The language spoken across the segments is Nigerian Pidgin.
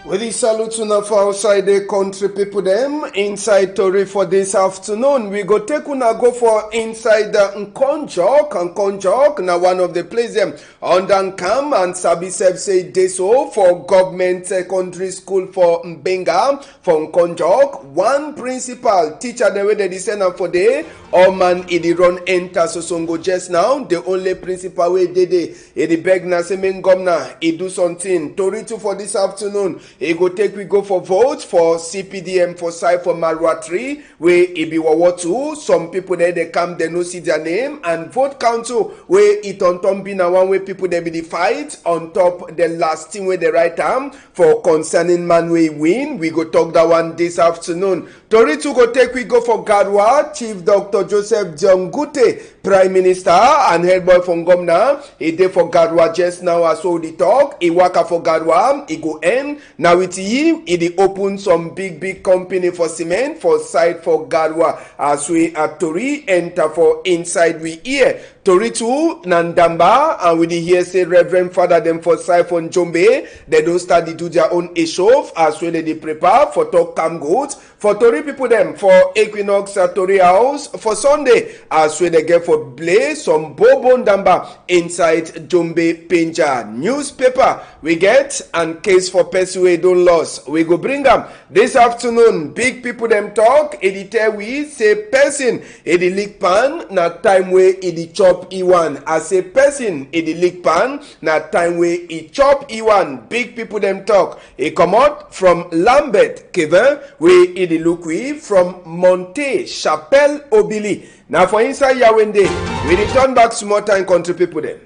With the salute una for outside the country people them inside Tori for this afternoon. We go take una go for inside Nkonjok na one of the places them under Nkam and Sabi Seb say deso for government secondary school for Mbenga for Nkonjok. One principal teacher the way they send am for day. All man idi run enter Sosongo just now. The only principal way they idi beg na say men governor he do something. Tori too for this afternoon. We go for vote for CPDM for side for Marwa 3 where it be Wawa 2. Some people there they come they no see their name and vote council where it on top be na one way people they be the fight on top the last thing where the right arm for concerning man we win. We go talk that one this afternoon. Tori to we go for Garwa Chief Dr. Joseph Jongute Prime Minister and head boy from Gomna. He dey for Garwa just now as so the talk. He waka for Garwa. He go end. Now with him, he open some big company for cement for side for Garwa. As we at Tori enter for inside we here. Tori too, Nandamba, and we hear say Reverend Father them for side for Njombe. They don't start to do their own eshov as well they prepare for talk cam goods. For Tori people them for Equinoxe at Tori house for Sunday as well they get for blaze some Bobo Ndamba inside Jombe Penja. Newspaper we get and case for person we don't lost. We go bring them this afternoon. Big people them talk. Editor we say person edi leak pan na time way edi chop E1 as a person in the league pan na time where he chop E1. Big people them talk. He come out from Lambert Kevin where he the look we from Monte Chapelle Obili. Now for inside Yawende we return back to more time country people them.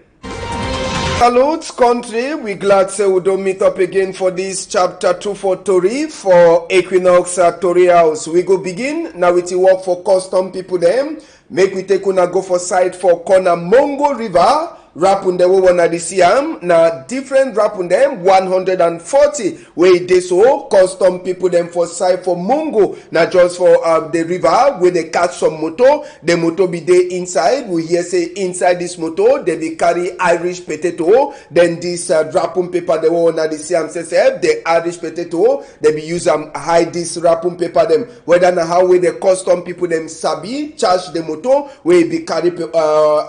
Salute country, we glad say we don't meet up again for this chapter 2 for Tori for Equinoxe at Tori house. We go begin now with the work for custom people them. Make we take una go for side for corner Mongo River. Rapun dem we wanna see am na different rapun dem 140 where they so custom people them for side for Mungo na just for the river where they catch some motor. The motor be there inside. We hear say inside this motor they be carry Irish potato. Then this rapun paper they wanna see am say the Irish potato they be use am hide this rapun paper them. Whether na how way the custom people them sabi charge the motor where be carry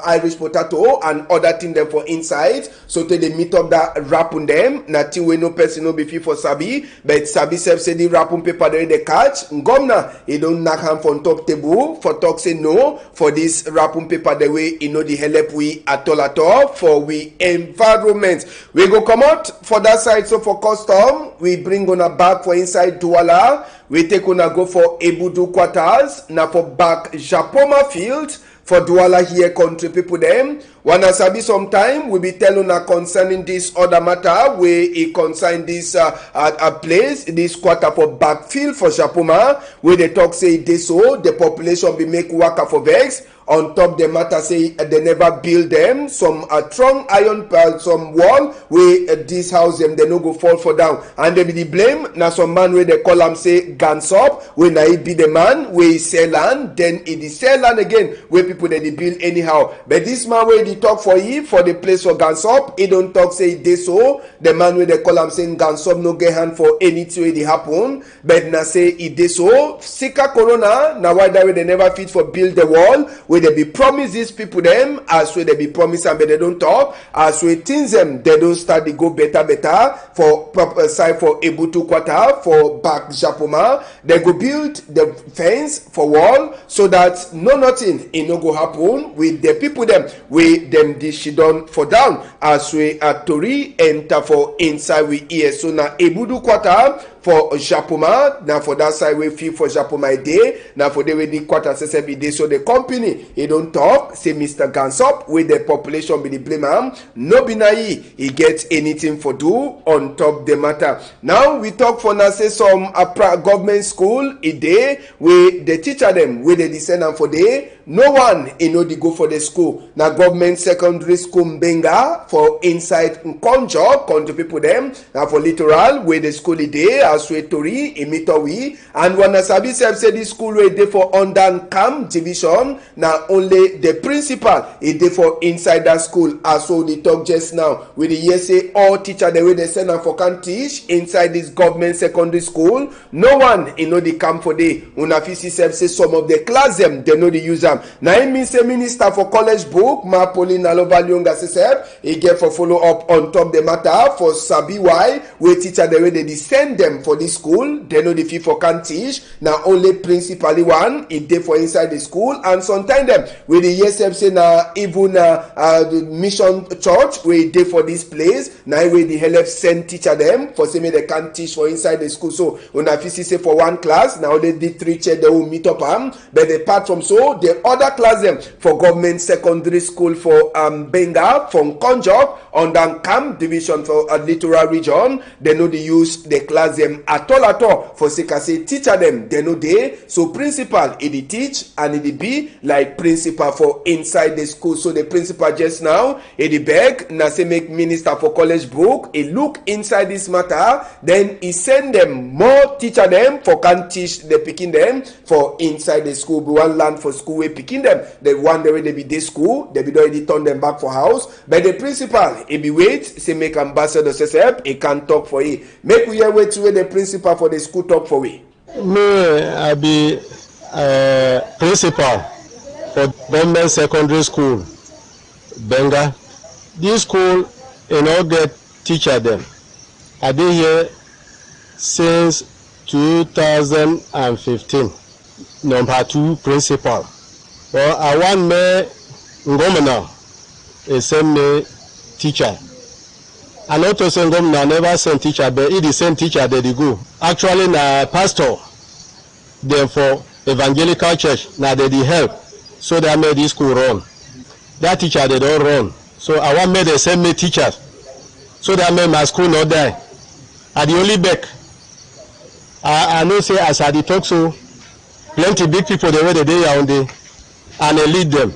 Irish potato and other thing them for inside so till they meet up that rapun them nothing we no person no be fit for sabi but sabi self say the rapun paper they catch ngomna he don't knock hand from top table for talk say no for this rapun paper the way he know the help we at all for we environment. We go come out for that side so for custom we bring on a back for inside Douala. We take on a go for Ebudu quarters now for back Japoma field. For Douala here country people them wanna sabi sometime we be telling una concerning this other matter where it concern this a place this quarter for backfield for Japoma where they talk say this so the population be make waka for vex. On top the matter say they never build them some strong iron some wall where this house them they no go fall for down and they be the blame na some man where they call am say Gansop when I be the man where he sell land then it is sell land again where people they build anyhow but this man where they talk for he for the place for Gansop he don't talk say this so the man where they call am saying Gansop no get hand for anything where they happen but na say it this so Sika Corona now why that way they never fit for build the wall where they be promise these people them as where they be promise and but they don't talk as where things them they don't start to go better for proper side for Ebutu quarter for back Japoma they go build the fence for wall so that no nothing it no go happen with the people them with them this she done for down as we at Tori enter for inside we here so now Ebudu quarter for Japoma now for that side we feel for Japoma day now for the way the quarter say be day so the company he don't talk say Mr. Gansop with the population be the blame am no be naive he gets anything for do on top the matter. Now we talk for now say some government school a day where the teacher them where they descend am for day no one know they go for the school now government secondary school Mbenga for inside Nkonjok country people them now for littoral where the school a day that's where Tori, Imitowi, and when Sabi say this school where they for under Cam division, now only the principal is there for inside that school. As so they talk just now with the year say all teacher the way they send them for can teach inside this government secondary school. No one the camp for day. Unafisi say some of the class them they know the use them. Now it means a minister for college book, Ma Pauline Alovalionga said he get for follow up on top the matter for Sabi why we teacher the way they send them for this school. They know the fee for can teach. Now only principally one is there for inside the school, and sometimes them with the ESF say now even the mission church we dey for this place. Now where the help send teacher them for say me they can teach for inside the school. So una fit say for one class now they did 3 chair they will meet up but apart from so the other class them for government secondary school for Benga from Konjok under Cam division for a littoral region. They know they use the class them at all for say teacher them they know they so principal it teach and it be like principal for inside the school. So the principal just now it beg na say make minister for college book he look inside this matter, then he send them more teacher them for can teach the picking them for inside the school. Be one land for school we picking them the one the way they be this school they be already turn them back for house, but the principal he be wait say make ambassador say help he can talk for you. Make we hear wait to where the principal for the school talk for we. Me I be principal for government secondary school Benga. This school get teacher them. I been here since 2015. Number 2 principal. Well, I want me ngomena a send me teacher. I not to send ngomena never send teacher, but it is same teacher that they go. Actually, na pastor. Then for evangelical church, now they help. So they made this school run. That teacher they don't run. So I want me to send me teachers. So that made my school not die. I the only back. I know say as I the talk so plenty big people the way they day on day and they lead them.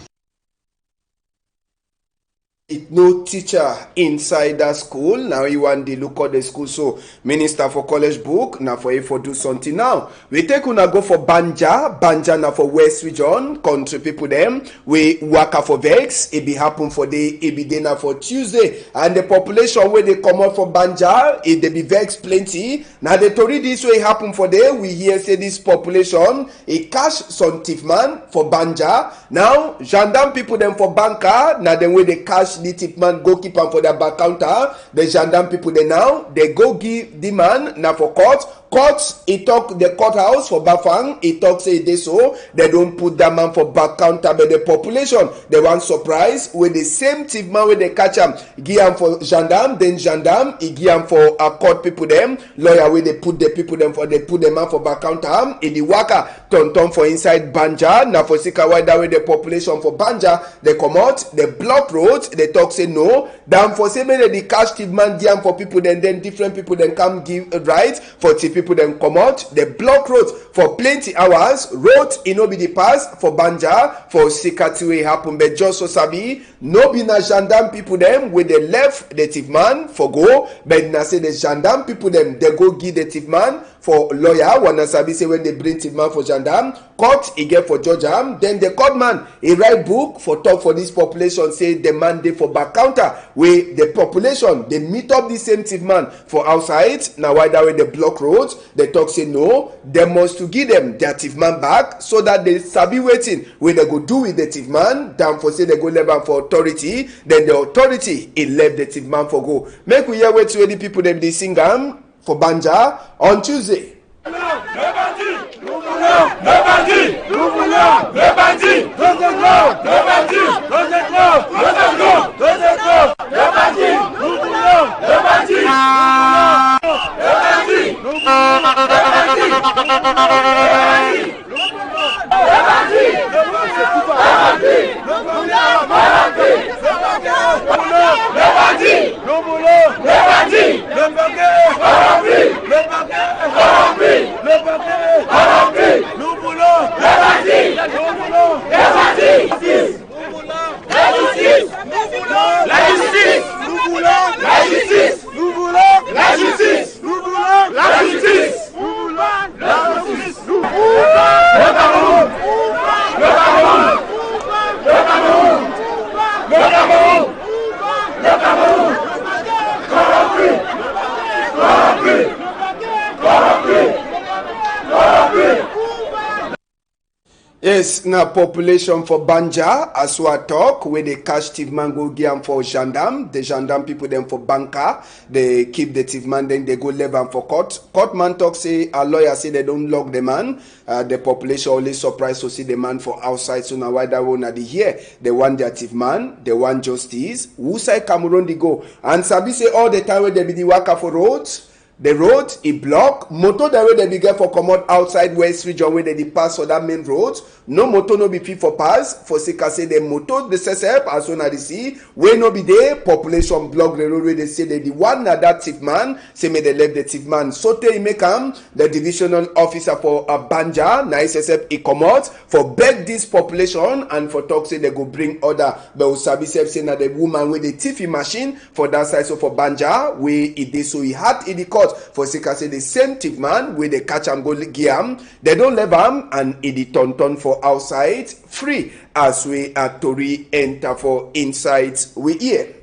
It no teacher inside that school. Now you want to look at the school. So minister for college book now for you for do something now. We take una go for Banja now for West Region country people them. We work for Vex. It be happen for the it be dinner for Tuesday, and the population where they come out for Banja it they be Vex plenty. Now the story this way happen for there. We hear say this population it cash some thief man for Banja. Now gendarme people them for banker. Now then where they cash the tip man go keep am for their back counter. The gendarme people they now they go give the man now for court. Courts, he talk the courthouse for Bafang, he talk say they so they don't put that man for back counter, but the population they want surprise with the same thief man when they catch him, give him for gendarme, then gendarme he give him for court people them, lawyer where they put the people them for they put the man for back counter, in the waka turn for inside Banja. Now for Sika why that way the population for Banja they come out, they block roads, they talk say no, down for say many the cash thief man give him for people then different people then come give right for thief people then come out, they block roads for plenty hours. Roads it no be the pass for Banja for Sikatiwe happen, but just so sabi no be na gendarme people them with the left the thief man for go, but na say the gendarme people them they go give the thief man for lawyer. Wanna sabi say when they bring thief man for gendarme court he get for judge am, then the court man he write book for talk for this population say the man dey for back counter where the population they meet up the same thief man for outside. Now why that way they block roads, they talk say no, they must to give them their thief man back so that they sabi waiting where they go do with the thief man. Down for say they go level for authority, then the authority it left the thief man for go. Make we hear wait to the people them they sing am for Banja on Tuesday. Yes, now population for Banja, as we talk, where they catch thief man go give for gendarme. The gendarme people them for banker. They keep the thief man, then they go leave am for court. Court man talk say, a lawyer say they don't lock the man. The population only surprised to see the man for outside. So now why that one at the here? They want their thief man, they want justice. Who side Cameroon they go? And Sabi say all the time when they be the worker for roads. The road e block. Motor the way they be get for come out outside West region where they pass for that main road. No motor no be fit for pass. For sake say the motor the set as soon as they see where no be there. Population block the road where they say they the one na that thief man say may they left the thief man. So they make the divisional officer for Banja na SSF e come out for beg this population and for talk say they go bring order. But Usabi say na the woman with the thiefy machine for that side so for Banja where it is so he had in the court. For sake say the same thief man where they catch am go giam, they don't leave am and it turn for outside free as we at Tori enter for inside we here.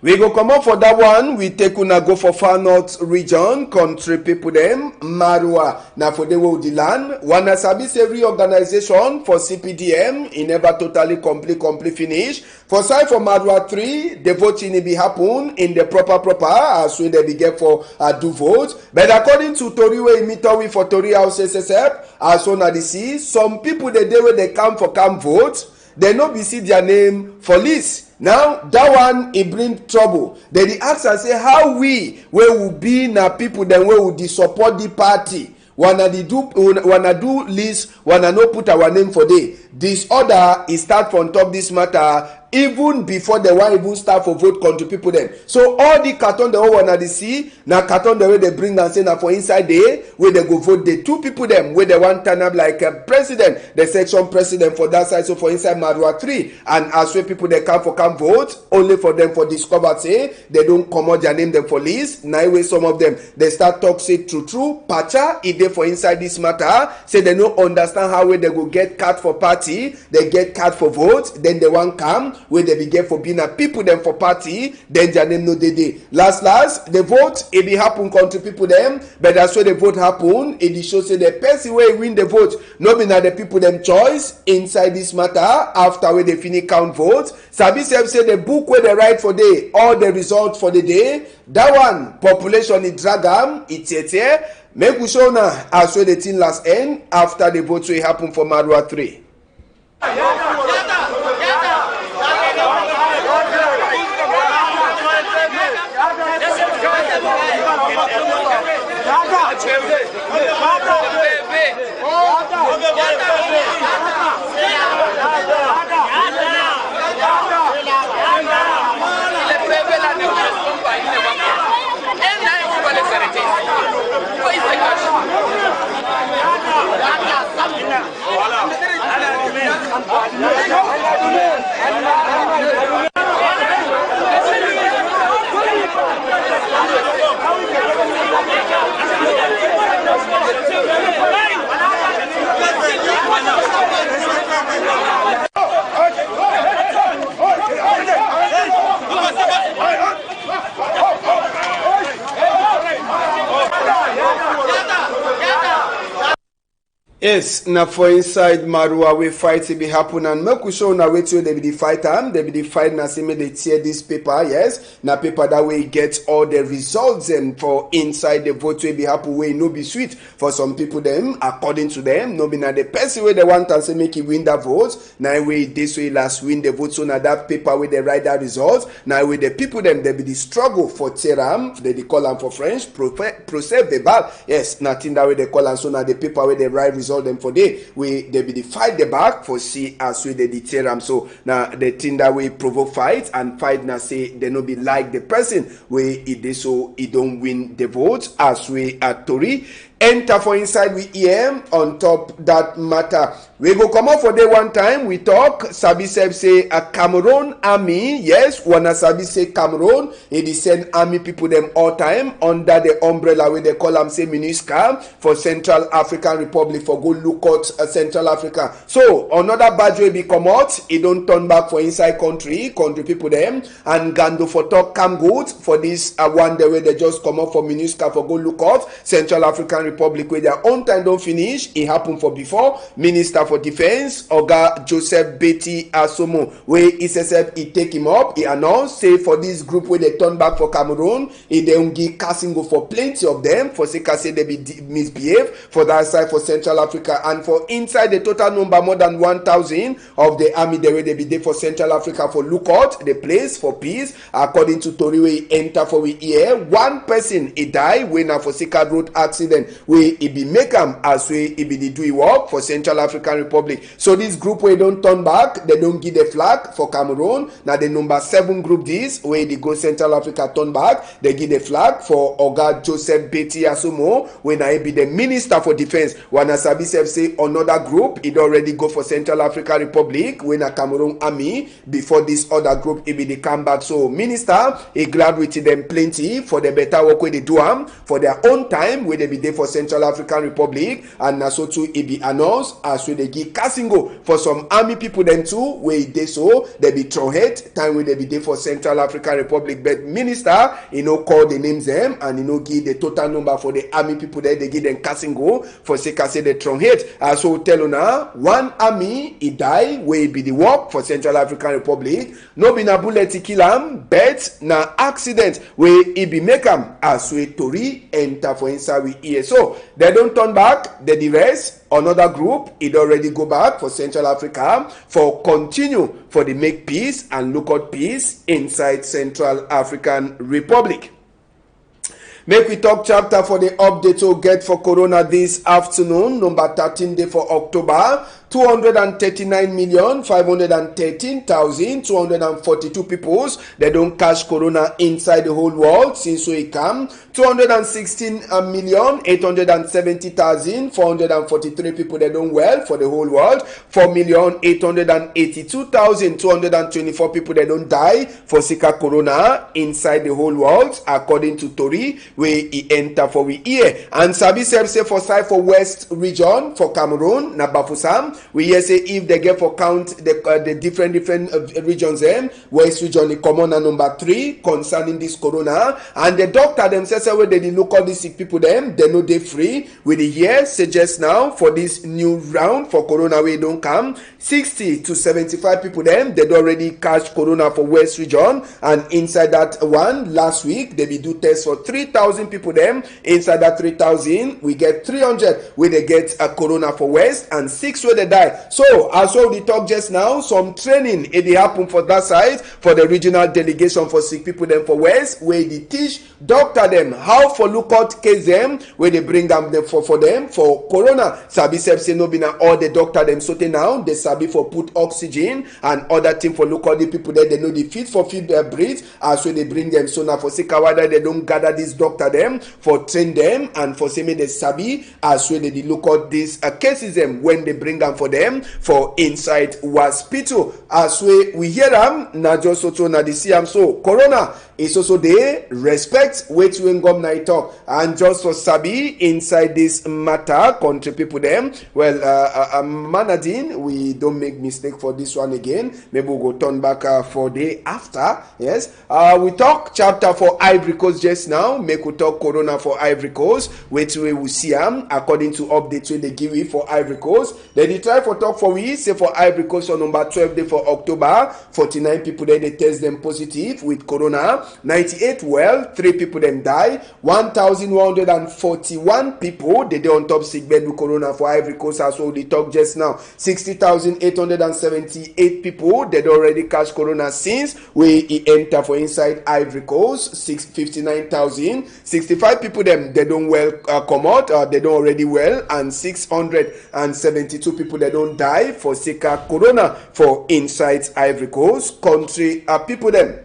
We go come up for that one. We take una go for far north region, country people them, Marua. Now for the world the land. Wanna sabi say reorganization for CPDM. It never totally complete finish. For side for Marua 3, the voting be happen in the proper as we they be get for do vote. But according to Tori we meet with for Tori House SSF, as one of the see, some people the day where they come vote, they no be see their name for list. Now that one it bring trouble. Then the ask and say how we will be na people then we will support the party. Wanna do list, wanna no put our name for day. This order is start from top this matter even before the one even start for vote country people then. So all the carton the whole one they see na carton the way they bring and say na for inside day where they go vote the two people them where they want turn up like a president, the section president for that side. So for inside Marua 3 and as well people they come vote only for them for discover say they don't come out their name them for list. Now way some of them they start talk say true pacha if they for inside this matter say they don't understand how way they go get card for party, they get card for vote, then they want come where they be get for being a people them for party, then their name no day. Last the vote it be happen country people them, but that's where the vote happen. It shows say the person where win the vote no be na the people them choice inside this matter after where they finish count votes. Sabi say the book where they write for day all the results for the day. That one population it drag am it's here. Make we show now as well the thing last end after the vote will happen for Marua 3. Yes, now for inside Marua we fight to be happen and make we show now wait till they be the fight they be the fight na say they tear this paper, yes. Now paper that way get all the results and for inside the vote will be happen way no be sweet for some people them according to them no be na the person way they want and say make it win that vote. Now way this way last win the vote so now that paper where they write that result. Now with the people them they be the struggle for teram they call them for French procès verbal. Yes, nothing that way they call and so now the paper where they write result them for day we they be the fight the back for see as we they deter them. So now the thing that we provoke fight and fight now say they no be like the person where it they so it don't win the vote as we at Tori enter for inside we here on top that matter. We go come out for day one time we talk Sabi say a Cameroon army, yes, wanna Sabi say Cameroon it is send army people them all time under the umbrella where they call them say MINUSCA for Central African Republic for go look out Central Africa. So another badge will be come out, it don't turn back for inside country people them and Gando for talk come good for this one day where they just come out for MINUSCA for go look out Central African Republic where their own time don't finish. It happened for before. Minister for Defense, Oga Joseph Beti Asomo, where he said he take him up. He announced, say for this group where they turn back for Cameroon, he don't give casting go for plenty of them. For say they be misbehave for that side for Central Africa, and for inside the total number more than 1,000 of the army the way they be there for Central Africa for lookout the place for peace. According to Tori, we enter for we here. One person he die when for Sika road accident where he be make am as we he be the do work for Central African Republic. So this group where don't turn back, they don't give the flag for Cameroon. Now the number 7 group this where they go Central Africa turn back, they give the flag for Oga Joseph Beti Asomo when I be the Minister for Defense. When Sabi say another group it already go for Central African Republic when a Cameroon army before this other group it be the come back. So minister he glad with them plenty for the better work where they do for their own time where they be there for Central African Republic, and so too it be announced as where they give Kasingo for some army people then too where they so they be throw head time where they be there for Central African Republic. But minister call the names them and give the total number for the army people there, they give them Kasingo for say the throw head. So tell una one army he die where be the work for Central African Republic, no be na bullet kill am, but na accident where he be make am as we Tori enter for inside we here. So they don't turn back, the rest another group it already go back for Central Africa for continue for the make peace and look out peace inside Central African Republic. Make we talk chapter for the update we get for Corona this afternoon, number 13 day for October. 239,513,242 peoples they don't catch corona inside the whole world since we come. 216,870,443 people they don't well for the whole world. 4,882,224 people they don't die for Sika corona inside the whole world according to Tori where he enter for we here. And Sabi say for side for West region for Cameroon na Bafusam we hear say if they get for count the different regions West region is common number 3 concerning this corona, and the doctor themselves say when they look all these sick people them they know they free with the year suggest now for this new round for corona we don't come 60 to 75 people them they already catch corona for West region, and inside that one last week they be do test for 3,000 people them. Inside that 3,000 we get 300 where they get a corona for West and 6 where they die. So as well we talk just now, some training it happen for that side for the regional delegation for sick people them for West where they teach doctor them how for look out case them where they bring them for them for corona. Sabi say no be na all the doctor them so now they sabi for put oxygen and other thing for look out the people there they know the fit for breathe as well they bring them. So now for sick whether they don't gather this doctor them for train them and for say me they sabi as well they look out these cases them when they bring them for them for inside hospital. As we hear them na just so na the see am so corona is also they respect wetin government talk, and just for sabi inside this matter country people them well managing we don't make mistake for this one again, maybe we'll go turn back for day after. Yes, we talk chapter for Ivory Coast just now, make we talk corona for Ivory Coast which we will see am according to updates wey they give we for Ivory Coast. They try for talk for we say for Ivory Coast on number 12 day for October, 49 people there they test them positive with corona, 98 well, 3 people them die, 1,141 people they on top sick bed with corona for Ivory Coast as well. They talk just now 60,878 people they already catch corona since we enter for inside Ivory Coast. 59,065 people them they don't well come out they don't already well, and 672 people they don't die for Sika corona for inside Ivory Coast country people them.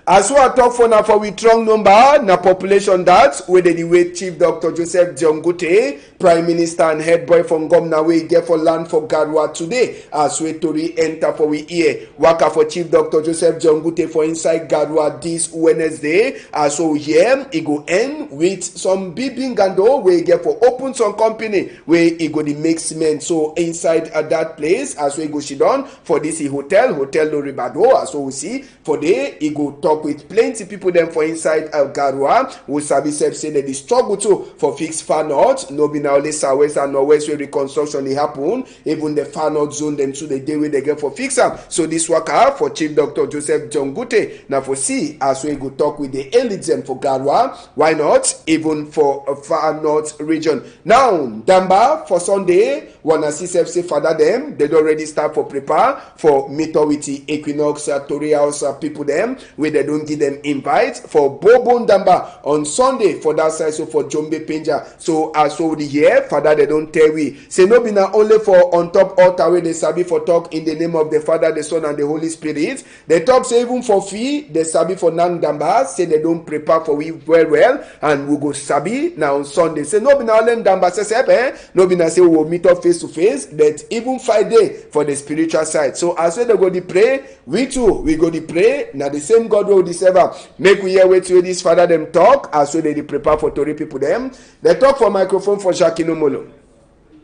As we talk for now for we strong number na population that where the way Chief Dr. Joseph Jongute, Prime Minister and head boy from Gomna we get for land for Garwa today. As we Tori enter for we here waka for Chief Dr. Joseph Jongute for inside Garwa this Wednesday. As we here it go end with some bibingando we get for open some company where it go the make cement. So inside that place as we go sit down for this hotel Loribado as we see for there it go talk talk with plenty people them for inside Garua. We sabi say that the struggle too for fix far north. No be now only southwest and northwest where reconstruction they happen. Even the far north zone them too the day where they get for fix them. So this work out for Chief Dr. Joseph John Gute. Now for see as we go talk with the elites them for Garua. Why not? Even for a far north region. Now Damba for Sunday. Wanna see say father them. They already start for prepare for meet with the Equinoxe Tory House people them where they don't give them invite for Bobo Damba on Sunday for that side. So for Jombe Penja. So as so the year father they don't tell we say no be now only for on top altar where they sabi for talk in the name of the Father, the Son and the Holy Spirit. They talk say even for fee they sabi for Nang Damba say they don't prepare for we well and we go sabi now on Sunday. Say no be now only Damba say no be now say we will meet up face to face, but even Friday for the spiritual side. So as they go to pray, we too we go to pray. Now the same God will serve. Make we hear wait to this father them talk as so they prepare for Tory people them. They talk for microphone for Shakino Molo.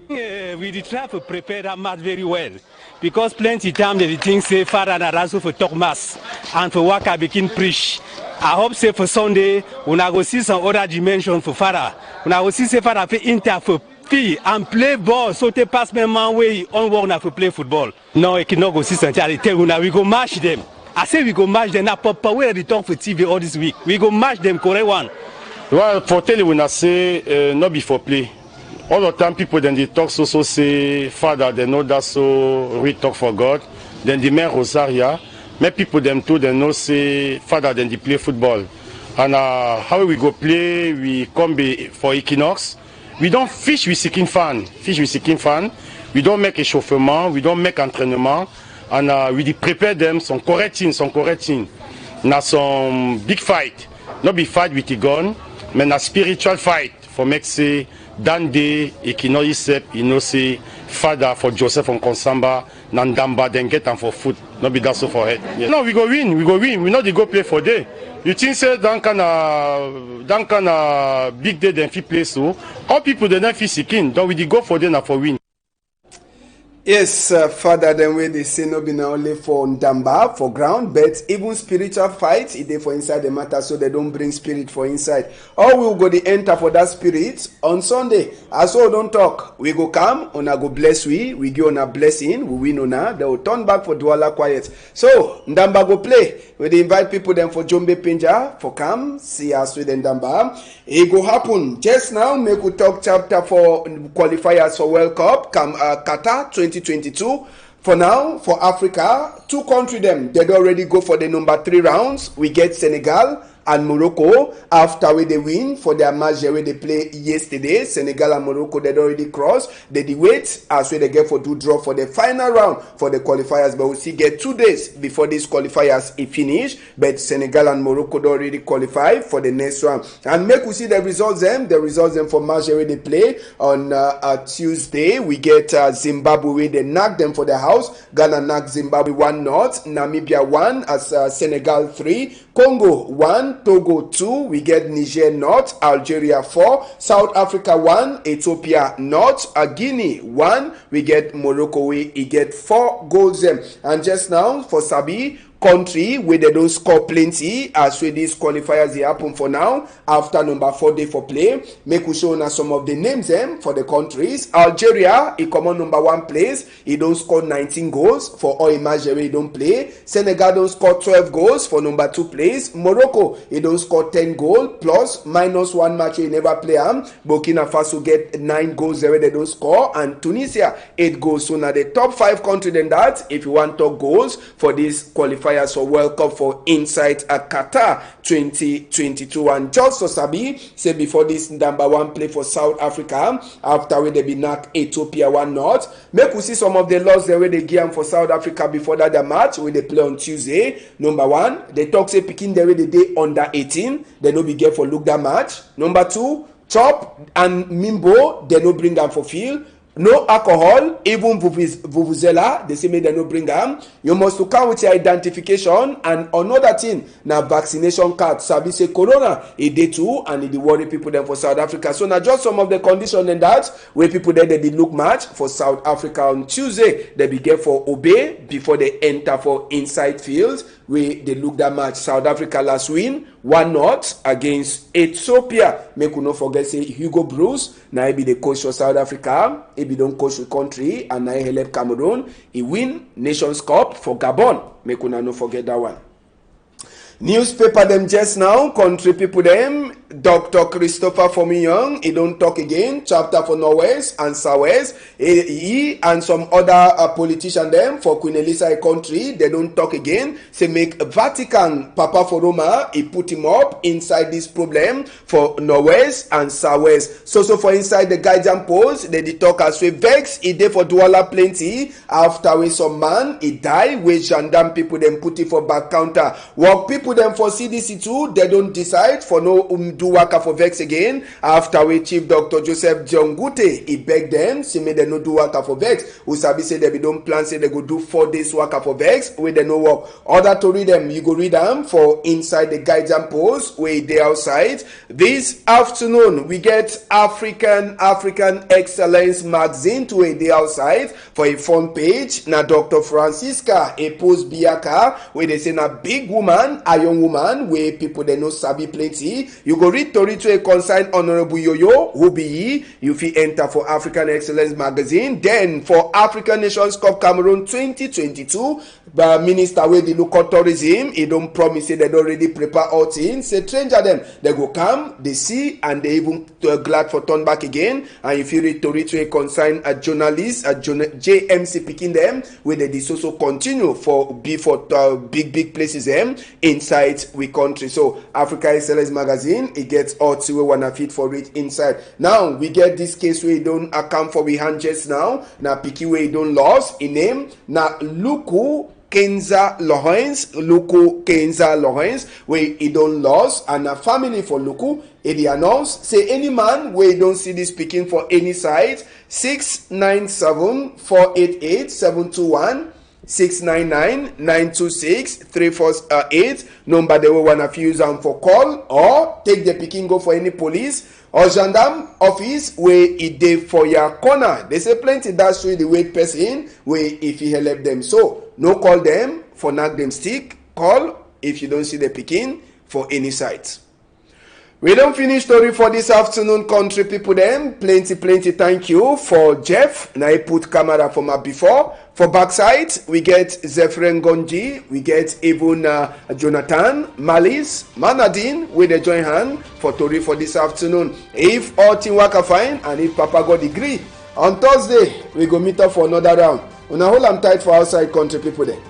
We try to prepare that mass very well because plenty time they think say father and also for talk mass and for work I begin preach. I hope say for Sunday when I go see some other dimension for father. When I go see say father for inter for fee and play ball so they pass me man way on work now for play football. No, I cannot go see something. I tell you now we go match them. I say we go match them now. Papa where they talk for TV all this week. We go match them correct one. Well, for tell you when I say not before play. All the time people then they talk so say father they know that so we talk for God. Then the main Rosaria. Many people them too they know say father then they play football. And how we go play we come be for Equinoxe. We don't fish with seeking fan. Fish with seeking fan. We don't make échauffement. We don't make entraînement. And we prepare them some correcting. Now some big fight. Not be fight with the gun, but a spiritual fight for make say Dande Equinoxe you know say father for Joseph on Konsamba Nandamba then get them for foot. Not be that so for head. Yeah. No, we go win. We not the go play for day. You think say that kind of big day then fit play so all people they not fit seeking. Don't we go for day now for win. Yes, Father, then where they say no be now only for Ndamba, for ground, but even spiritual fight, it they for inside the matter, so they don't bring spirit for inside. Or we'll go the enter for that spirit on Sunday. As well, don't talk. We go come, on a go bless we give on a blessing, we win on a, they will turn back for Douala quiet. So, Ndamba go play. We invite people then for Jombe Penja, for come, see us with Ndamba. It go happen. Just now, make we talk chapter for qualifiers for World Cup, come Qatar 2022. For now, for Africa, two countries them, they'd already go for the number 3 rounds. We get Senegal and Morocco after they win for their match where they play yesterday. Senegal and Morocco they'd already crossed. They wait as well they get for do draw for the final round for the qualifiers, but we still get 2 days before these qualifiers finish. But Senegal and Morocco they already qualify for the next round. And make we see the results them for match where they play on Tuesday. We get Zimbabwe, they knock them for the house. Ghana knock Zimbabwe 1-0, Namibia 1 as Senegal 3, Congo 1, Togo 2, we get Niger not, Algeria 4, South Africa 1, Ethiopia not, Guinea 1, we get Morocco, we get 4 goals them. And just now for Sabi country where they don't score plenty as with these qualifiers they happen for now after number 4 day for play. Make we show now some of the names them for the countries. Algeria he come on number 1 place, he don't score 19 goals for all imagine he don't play. Senegal don't score 12 goals for number 2 place. Morocco he don't score 10 goals plus minus 1 match he never play. Burkina Faso get 9 goals there they don't score, and Tunisia 8 goals. So now the top 5 country than that if you want top goals for this qualifier for World Cup for inside Qatar 2022. And just so Sabi say before this number 1 play for South Africa after where they be knocked Ethiopia 1-0. Make we see some of the loss there where they give for South Africa before that the match where they play on Tuesday. Number 1, they talk say picking there where they day under 18, they no be get for look that match. Number 2, Chop and Mimbo they no bring them for field. No alcohol, even vuvuzela, they say may they no bring them. You must to come with your identification, and another thing, now vaccination card. Sabi say corona, a day too, and it worry people then for South Africa. So now just some of the conditions in that, where people then they did look match for South Africa on Tuesday, they be get for obey before they enter for inside fields. they look that match. South Africa last win 1-0 against Ethiopia. Make we no forget say Hugo Bruce now he be the coach for South Africa. He be don coach the country and now he help Cameroon. He win Nations Cup for Gabon. Make we no forget that one. Newspaper them just now, country people them, Dr. Christopher Fomiyong, he don't talk again, chapter for Norwest and Southwest, he and some other politician them for Queen Elizabeth country, they don't talk again, say make Vatican, Papa for Roma, he put him up inside this problem for Norwest and Southwest. So for inside the Guardian Post, they talk as we vex, he dey for Douala plenty, after we some man, he die, we gendarme people them put it for back counter, work people them for CDC too, they don't decide for no do waka for vex again. After we Chief Dr. Joseph Jongute, he beg them, say may they no do waka for vex. Usabi say they be don't plan, say they go do 4 days waka for vex, where they no work. Other to read them, you go read them for inside the Guardian Post, where they outside. This afternoon, we get African Excellence magazine to a day outside for a front page. Now Dr. Francisca, a post Biaka, where they say na big woman, a young woman, where people they know sabi plenty. You go read Tori to a consigned Honorable Yoyo, who be ye, you fit enter for African Excellence magazine. Then for African Nations Cup Cameroon 2022, Minister where they look at tourism, he don't promise say they don't already prepare all things. Say stranger them, they go come, they see, and they even glad for turn back again. And if you read Tori to a consigned journalist, JMC picking them, where they also continue for big places them inside we country. So Africa Excellence magazine, it gets all to we wanna fit for it inside. Now we get this case where you don't account for we hand just now. Now picky where you don't lost in name. Now Luku Kenza Lawrence, where he don't lost, and a family for Luku, he announced, say any man where you don't see this speaking for any side, 697-488-721, 699-926-348, number they will wanna use them for call, or take the picking go for any police or gendarme office where it dey for your corner. They say plenty that's the wait person where if you help them. So no call them for knock them stick, call if you don't see the picking for any site. We don't finish story for this afternoon, country people them. Plenty thank you for Jeff. Now I put camera for my before. For backside, we get Zephyrin Gonji, we get even Jonathan, Malice, Manadine with a joint hand for Tori for this afternoon. If all team work are fine and if Papa God agree, on Thursday, we go meet up for another round. Una hold am tight for outside country people then.